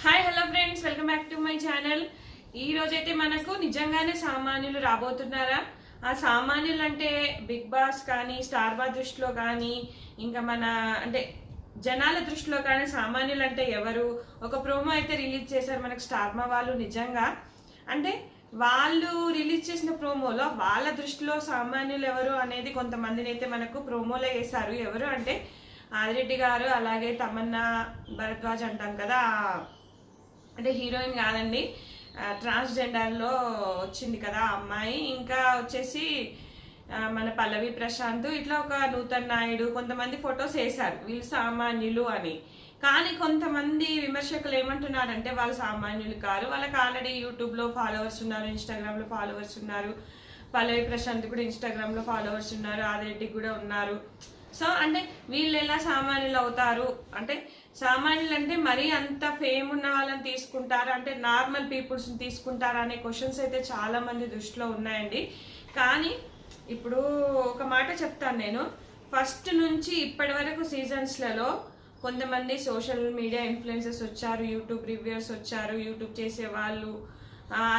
Hi hello friends, welcome back to my channel. ఈ రోజైతే మనకు నిజంగానే సామాన్యులు రాబోతున్నారా? ఆ సామాన్యులు అంటే బిగ్ బాస్ కానీ స్టార్ మా దృష్టిలో కానీ ఇంకా మన అంటే జనాల దృష్టిలో కానీ సామాన్యులు అంటే ఎవరు? ఒక ప్రోమో అయితే రిలీజ్ చేశారు మనకు స్టార్ మా వాళ్ళు. నిజంగా అంటే వాళ్ళు రిలీజ్ చేసిన ప్రోమోలో వాళ్ళ దృష్టిలో సామాన్యులు ఎవరు అనేది కొంతమందిని అయితే మనకు ప్రోమోలో వేశారు. ఎవరు అంటే ఆదిరెడ్డి గారు, అలాగే తమన్నా భరద్వాజ్ అంటాం కదా, అంటే హీరోయిన్ కాదండి, ట్రాన్స్జెండర్లో వచ్చింది కదా ఆ అమ్మాయి. ఇంకా వచ్చేసి మన పల్లవి ప్రశాంత్, ఇట్లా ఒక నూతన్ నాయుడు, కొంతమంది ఫొటోస్ వేశారు వీళ్ళు సామాన్యులు అని. కానీ కొంతమంది విమర్శకులు ఏమంటున్నారంటే వాళ్ళు సామాన్యులు కారు, వాళ్ళకి ఆల్రెడీ యూట్యూబ్లో ఫాలోవర్స్ ఉన్నారు, ఇన్స్టాగ్రామ్లో ఫాలోవర్స్ ఉన్నారు, పల్లవి ప్రశాంత్ కూడా ఇన్స్టాగ్రామ్లో ఫాలోవర్స్ ఉన్నారు, ఆదిరెడ్డికి కూడా ఉన్నారు. సో అంటే వీళ్ళు ఎలా సామాన్యులు అవుతారు? అంటే సామాన్యులు అంటే మరీ అంత ఫేమ్ ఉన్న వాళ్ళని తీసుకుంటారా, అంటే నార్మల్ పీపుల్స్ని తీసుకుంటారా అనే క్వశ్చన్స్ అయితే చాలా మంది దృష్టిలో ఉన్నాయండి. కానీ ఇప్పుడు ఒక మాట చెప్తాను నేను. ఫస్ట్ నుంచి ఇప్పటి వరకు సీజన్స్లలో కొంతమంది సోషల్ మీడియా ఇన్ఫ్లుయెన్సర్స్ వచ్చారు, యూట్యూబ్ రివ్యూర్స్ వచ్చారు, యూట్యూబ్ చేసే వాళ్ళు,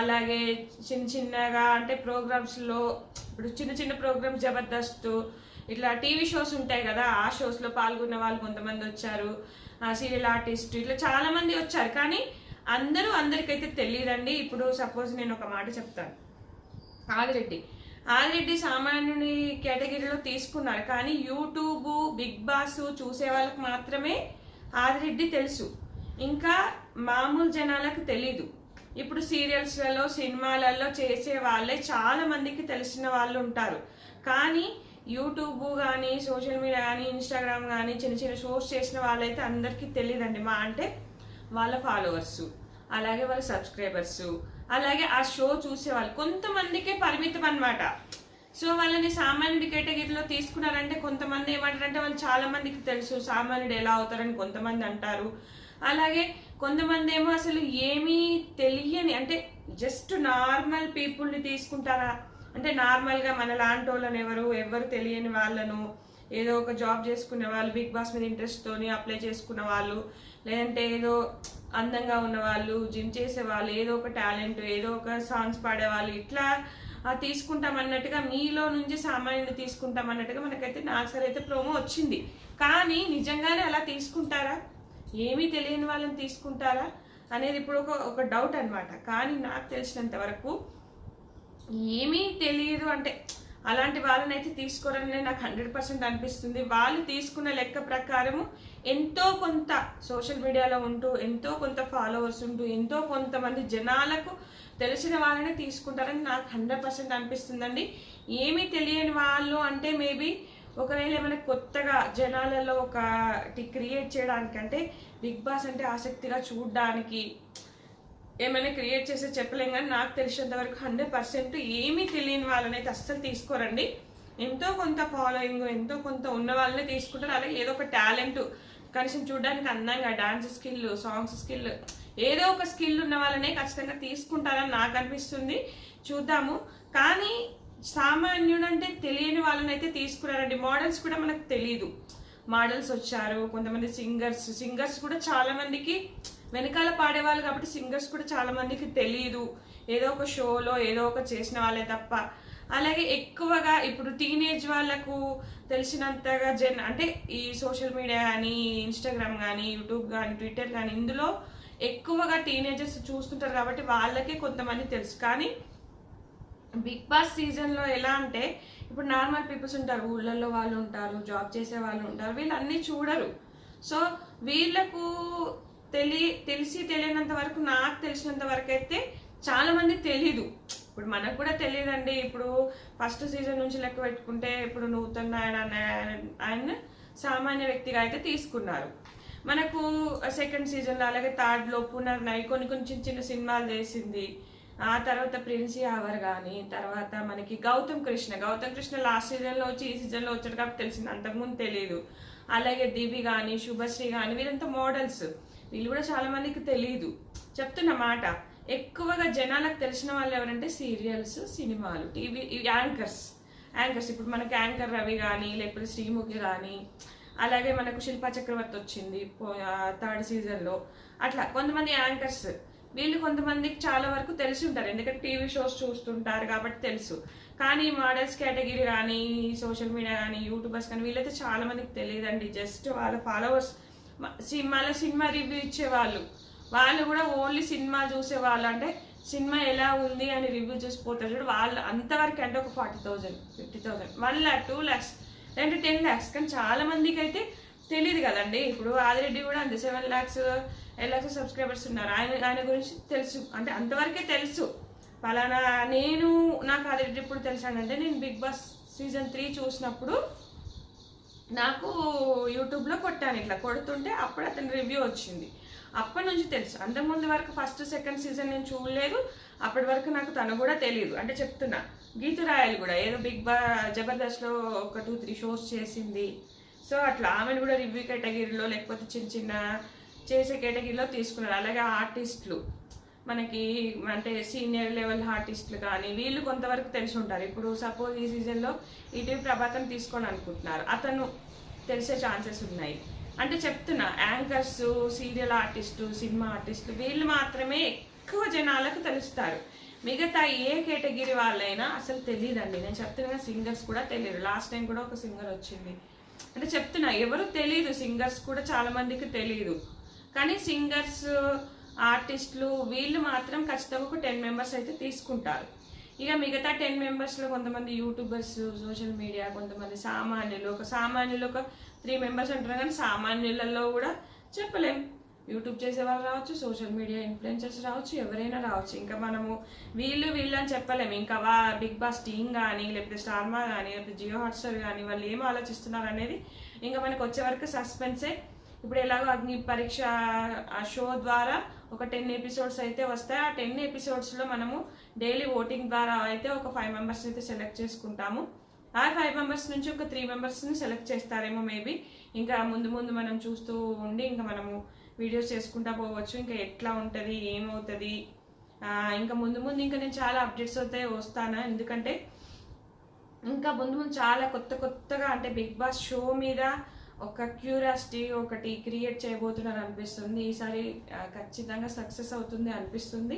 అలాగే చిన్న చిన్నగా అంటే ప్రోగ్రామ్స్లో, ఇప్పుడు చిన్న చిన్న ప్రోగ్రామ్స్ జబర్దస్త్, ఇట్లా టీవీ షోస్ ఉంటాయి కదా, ఆ షోస్లో పాల్గొన్న వాళ్ళు కొంతమంది వచ్చారు, సీరియల్ ఆర్టిస్ట్, ఇట్లా చాలా మంది వచ్చారు. కానీ అందరికైతే తెలియదండి. ఇప్పుడు సపోజ్ నేను ఒక మాట చెప్తాను. ఆదిరెడ్డి సామాన్యుని కేటగిరీలో తీసుకున్నారు, కానీ యూట్యూబ్ బిగ్ బాస్ చూసే వాళ్ళకి మాత్రమే ఆదిరెడ్డి తెలుసు, ఇంకా మామూలు జనాలకు తెలీదు. ఇప్పుడు సీరియల్స్లలో సినిమాలలో చేసే వాళ్ళే చాలా మందికి తెలిసిన వాళ్ళు ఉంటారు. కానీ యూట్యూబ్ కానీ సోషల్ మీడియా కానీ ఇన్స్టాగ్రామ్ కానీ చిన్న చిన్న షోస్ చేసిన వాళ్ళైతే అందరికీ తెలియదండి. మా అంటే వాళ్ళ ఫాలోవర్స్, అలాగే వాళ్ళ సబ్స్క్రైబర్స్, అలాగే ఆ షో చూసేవాళ్ళు కొంతమందికే పరిమితం అనమాట. సో వాళ్ళని సామాన్యుడి కేటగిరీలో తీసుకున్నారంటే కొంతమంది ఏమంటారంటే వాళ్ళు చాలా మందికి తెలుసు సామాన్యుడు ఎలా అవుతారని కొంతమంది అంటారు. అలాగే కొంతమంది ఏమో అసలు ఏమీ తెలియని, అంటే జస్ట్ నార్మల్ పీపుల్ని తీసుకుంటారా, అంటే నార్మల్గా మన లాంటి వాళ్ళని ఎవరు తెలియని వాళ్ళను, ఏదో ఒక జాబ్ చేసుకునే వాళ్ళు, బిగ్ బాస్ మీద ఇంట్రెస్ట్తోని అప్లై చేసుకున్న వాళ్ళు, లేదంటే ఏదో అందంగా ఉన్న వాళ్ళు, జిమ్ చేసే వాళ్ళు, ఏదో ఒక టాలెంట్, ఏదో ఒక సాంగ్స్ పాడేవాళ్ళు, ఇట్లా తీసుకుంటామన్నట్టుగా మీలో నుంచి సామాన్యుని తీసుకుంటామన్నట్టుగా మనకైతే నాకు సరే అయితే ప్రోమో వచ్చింది. కానీ నిజంగానే అలా తీసుకుంటారా, ఏమీ తెలియని వాళ్ళని తీసుకుంటారా అనేది ఇప్పుడు ఒక డౌట్ అనమాట. కానీ నాకు తెలిసినంత వరకు ఏమీ తెలియదు అంటే అలాంటి వాళ్ళని అయితే తీసుకోరని నాకు 100% అనిపిస్తుంది. వాళ్ళు తీసుకున్న లెక్క ప్రకారము ఎంతో కొంత సోషల్ మీడియాలో ఉంటూ, ఎంతో కొంత ఫాలోవర్స్ ఉంటూ, ఎంతో కొంతమంది జనాలకు తెలిసిన వాళ్ళనే తీసుకుంటారని నాకు 100% అనిపిస్తుందండి. ఏమీ తెలియని వాళ్ళు అంటే మేబీ ఒకవేళ ఏమైనా కొత్తగా జనాలలో ఒకటి క్రియేట్ చేయడానికి, అంటే బిగ్ బాస్ అంటే ఆసక్తిగా చూడడానికి ఏమైనా క్రియేట్ చేసి చెప్పలేం. కానీ నాకు తెలిసినంత వరకు 100% ఏమీ తెలియని వాళ్ళనైతే అస్సలు తీసుకోరండి. ఎంతో కొంత ఫాలోయింగ్, ఎంతో కొంత ఉన్న వాళ్ళనే తీసుకుంటారు. అలాగే ఏదో ఒక టాలెంట్, కనీసం చూడడానికి అందంగా డాన్స్ స్కిల్, సాంగ్స్ స్కిల్, ఏదో ఒక స్కిల్ ఉన్న వాళ్ళనే ఖచ్చితంగా తీసుకుంటారని నాకు అనిపిస్తుంది. చూద్దాము. కానీ సామాన్యుడు అంటే తెలియని వాళ్ళనైతే తీసుకున్నారండి. మోడల్స్ కూడా మనకు తెలియదు, మోడల్స్ వచ్చారు, కొంతమంది సింగర్స్ కూడా చాలా మందికి వెనకాల పాడేవాళ్ళు కాబట్టి సింగర్స్ కూడా చాలా మందికి తెలియదు, ఏదో ఒక షోలో ఏదో ఒక చేసిన వాళ్ళే తప్ప. అలాగే ఎక్కువగా ఇప్పుడు టీనేజ్ వాళ్ళకు తెలిసినంతగా అంటే ఈ సోషల్ మీడియా కానీ ఇన్స్టాగ్రామ్ కానీ యూట్యూబ్ కానీ ట్విట్టర్ కానీ ఇందులో ఎక్కువగా టీనేజర్స్ చూస్తుంటారు కాబట్టి వాళ్ళకే కొంతమంది తెలుసు. కానీ బిగ్ బాస్ సీజన్లో ఎలా అంటే ఇప్పుడు నార్మల్ పీపుల్స్ ఉంటారు, ఊళ్ళల్లో వాళ్ళు ఉంటారు, జాబ్ చేసే వాళ్ళు ఉంటారు, వీళ్ళు అన్నీ చూడరు. సో వీళ్ళకు తెలిసి తెలియనంత వరకు, నాకు తెలిసినంత వరకు అయితే చాలా మంది తెలీదు. ఇప్పుడు మనకు కూడా తెలియదండి. ఇప్పుడు ఫస్ట్ సీజన్ నుంచి లెక్క పెట్టుకుంటే ఇప్పుడు నూతన్ ఆయన సామాన్య వ్యక్తిగా అయితే తీసుకున్నారు. మనకు సెకండ్ సీజన్లో, అలాగే థర్డ్లో పునర్నవి కొన్ని చిన్న సినిమాలు చేసింది. ఆ తర్వాత ప్రిన్స్ యావర్ కానీ, తర్వాత మనకి గౌతమ్ కృష్ణ లాస్ట్ సీజన్లో వచ్చి ఈ సీజన్లో వచ్చాడు కాబట్టి తెలిసింది, అంతకుముందు తెలియదు. అలాగే దివి కానీ, శుభశ్రీ కానీ, వీళ్ళంతా మోడల్స్, వీళ్ళు కూడా చాలా మందికి తెలియదు. చెప్తున్న మాట, ఎక్కువగా జనాలకు తెలిసిన వాళ్ళు ఎవరంటే సీరియల్స్, సినిమాలు, టీవీ యాంకర్స్. ఇప్పుడు మనకి యాంకర్ రవి కానీ, లేకపోతే శ్రీముఖి కానీ, అలాగే మనకు శిల్పా చక్రవర్తి వచ్చింది 3rd సీజన్లో. అట్లా కొంతమంది యాంకర్స్ వీళ్ళు కొంతమందికి చాలా వరకు తెలిసి ఉంటారు, ఎందుకంటే టీవీ షోస్ చూస్తుంటారు కాబట్టి తెలుసు. కానీ మోడల్స్ కేటగిరీ కానీ సోషల్ మీడియా కానీ యూట్యూబర్స్ కానీ వీళ్ళైతే చాలా మందికి తెలియదండి. జస్ట్ వాళ్ళ ఫాలోవర్స్ సినిమా రివ్యూ ఇచ్చేవాళ్ళు, వాళ్ళు కూడా ఓన్లీ సినిమా చూసేవాళ్ళు, అంటే సినిమా ఎలా ఉంది అని రివ్యూ చూసిపోతారు చూడు, వాళ్ళు అంతవరకు అంటే ఒక 40,000, 50,000, 1 lakh, 2 lakhs, అంటే 10 lakhs. కానీ చాలా మందికి అయితే తెలియదు కదండి. ఇప్పుడు ఆదిరెడ్డి కూడా అంతే 7 lakhs, 8 lakhs సబ్స్క్రైబర్స్ ఉన్నారు. ఆయన గురించి తెలుసు, అంటే అంతవరకే తెలుసు. పలానా నాకు ఆదిరెడ్డి ఇప్పుడు తెలుసానంటే నేను బిగ్ బాస్ సీజన్ 3 చూసినప్పుడు నాకు యూట్యూబ్లో కొట్టాను, ఇట్లా కొడుతుంటే అప్పుడు అతని రివ్యూ వచ్చింది. అప్పటి నుంచి తెలుసు. అంతకుముందు వరకు 1st, 2nd సీజన్ నేను చూడలేదు. అప్పటి వరకు నాకు తను కూడా తెలియదు. అంటే చెప్తున్నా, గీతు రాయల్ కూడా ఏదో జబర్దస్త్లో ఒక 2-3 షోస్ చేసింది. సో అట్లా ఆమెను కూడా రివ్యూ కేటగిరీలో లేకపోతే చిన్న చిన్న చేసే కేటగిరీలో తీసుకున్నారు. అలాగే ఆర్టిస్టులు మనకి అంటే సీనియర్ లెవెల్ ఆర్టిస్టులు కానీ వీళ్ళు కొంతవరకు తెలిసి ఉంటారు. ఇప్పుడు సపోజ్ ఈ సీజన్లో ఈటీవీ ప్రభాకర్ తీసుకొని అనుకుంటున్నారు, అతను తెలిసే ఛాన్సెస్ ఉన్నాయి. అంటే చెప్తున్నా, యాంకర్స్, సీరియల్ ఆర్టిస్టు, సినిమా ఆర్టిస్టులు వీళ్ళు మాత్రమే ఎక్కువ జనాలకు తెలుస్తారు. మిగతా ఏ కేటగిరీ వాళ్ళైనా అసలు తెలియదండి. నేను చెప్తున్నా, సింగర్స్ కూడా తెలియదు. లాస్ట్ టైం కూడా ఒక సింగర్ వచ్చింది. అంటే చెప్తున్నా, ఎవరు తెలియదు. సింగర్స్ కూడా చాలా మందికి తెలియదు. కానీ సింగర్స్, ఆర్టిస్టులు వీళ్ళు మాత్రం ఖచ్చితంగా ఒక 10 members అయితే తీసుకుంటారు. ఇక మిగతా 10 members-లో కొంతమంది యూట్యూబర్స్, సోషల్ మీడియా, కొంతమంది సామాన్యులు, ఒక 3 members అంటారు. కానీ సామాన్యులలో కూడా చెప్పలేం, యూట్యూబ్ చేసే వాళ్ళు రావచ్చు, సోషల్ మీడియా ఇన్ఫ్లుయెన్సర్స్ రావచ్చు, ఎవరైనా రావచ్చు. ఇంకా మనము వీళ్ళు అని చెప్పలేము. ఇంకా బిగ్ బాస్ టీమ్ కానీ లేకపోతే స్టార్మా కానీ లేకపోతే జియో హాట్స్టార్ కానీ వాళ్ళు ఏం ఆలోచిస్తున్నారు అనేది ఇంకా మనకు వచ్చే వరకు సస్పెన్సే. ఇప్పుడు ఎలాగో అగ్ని పరీక్ష ఆ షో ద్వారా ఒక 10 episodes అయితే వస్తాయి. ఆ 10 episodes-లో మనము డైలీ ఓటింగ్ ద్వారా అయితే ఒక 5 members అయితే సెలెక్ట్ చేసుకుంటాము. ఆ 5 members నుంచి ఒక 3 members-ని సెలెక్ట్ చేస్తారేమో మేబీ. ఇంకా ముందు మనం చూస్తూ ఉండి ఇంకా మనము వీడియోస్ చేసుకుంటా పోవచ్చు. ఇంకా ఎట్లా ఉంటుంది, ఏమవుతుంది, ఇంకా ముందు ఇంకా నేను చాలా అప్డేట్స్ అయితే వస్తాను. ఎందుకంటే ఇంకా ముందు చాలా కొత్తగా అంటే బిగ్ బాస్ షో మీద ఒక క్యూరియాసిటీ ఒకటి క్రియేట్ చేయబోతున్నాను అనిపిస్తుంది. ఈసారి ఖచ్చితంగా సక్సెస్ అవుతుంది అనిపిస్తుంది.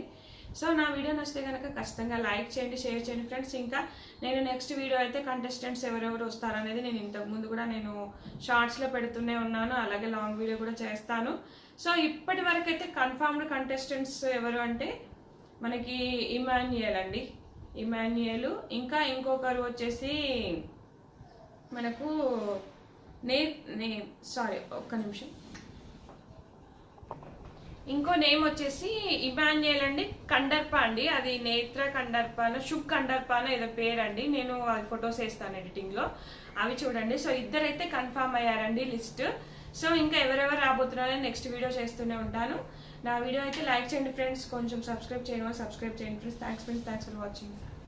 సో నా వీడియో నచ్చితే కనుక ఖచ్చితంగా లైక్ చేయండి, షేర్ చేయండి ఫ్రెండ్స్. ఇంకా నేను నెక్స్ట్ వీడియో అయితే కంటెస్టెంట్స్ ఎవరెవరు వస్తారనేది నేను ఇంతకుముందు కూడా నేను షార్ట్స్లో పెడుతూనే ఉన్నాను, అలాగే లాంగ్ వీడియో కూడా చేస్తాను. సో ఇప్పటి వరకు అయితే కన్ఫర్మ్డ్ కంటెస్టెంట్స్ ఎవరు అంటే మనకి ఇమాన్యుయల్ అండి, ఇమాన్యుయల్. ఇంకా ఇంకొకరు వచ్చేసి మనకు ఒక్క నిమిషం, ఇంకో నేమ్ వచ్చేసి ఇమాన్యుయల్ అండి, కండర్పా అండి. అది నేత్ర కండర్పానో శుభ్ కండర్పానో ఏదో పేరు అండి. నేను ఫొటోస్ వేస్తాను ఎడిటింగ్లో, అవి చూడండి. సో ఇద్దరైతే కన్ఫర్మ్ అయ్యారండి లిస్ట్. సో ఇంకా ఎవరెవరు రాబోతున్నారో నెక్స్ట్ వీడియో చేస్తూనే ఉంటాను. నా వీడియో అయితే లైక్ చేయండి ఫ్రెండ్స్, కొంచెం సబ్స్క్రైబ్ చేయండి ఫ్రెండ్స్. Thanks for watching.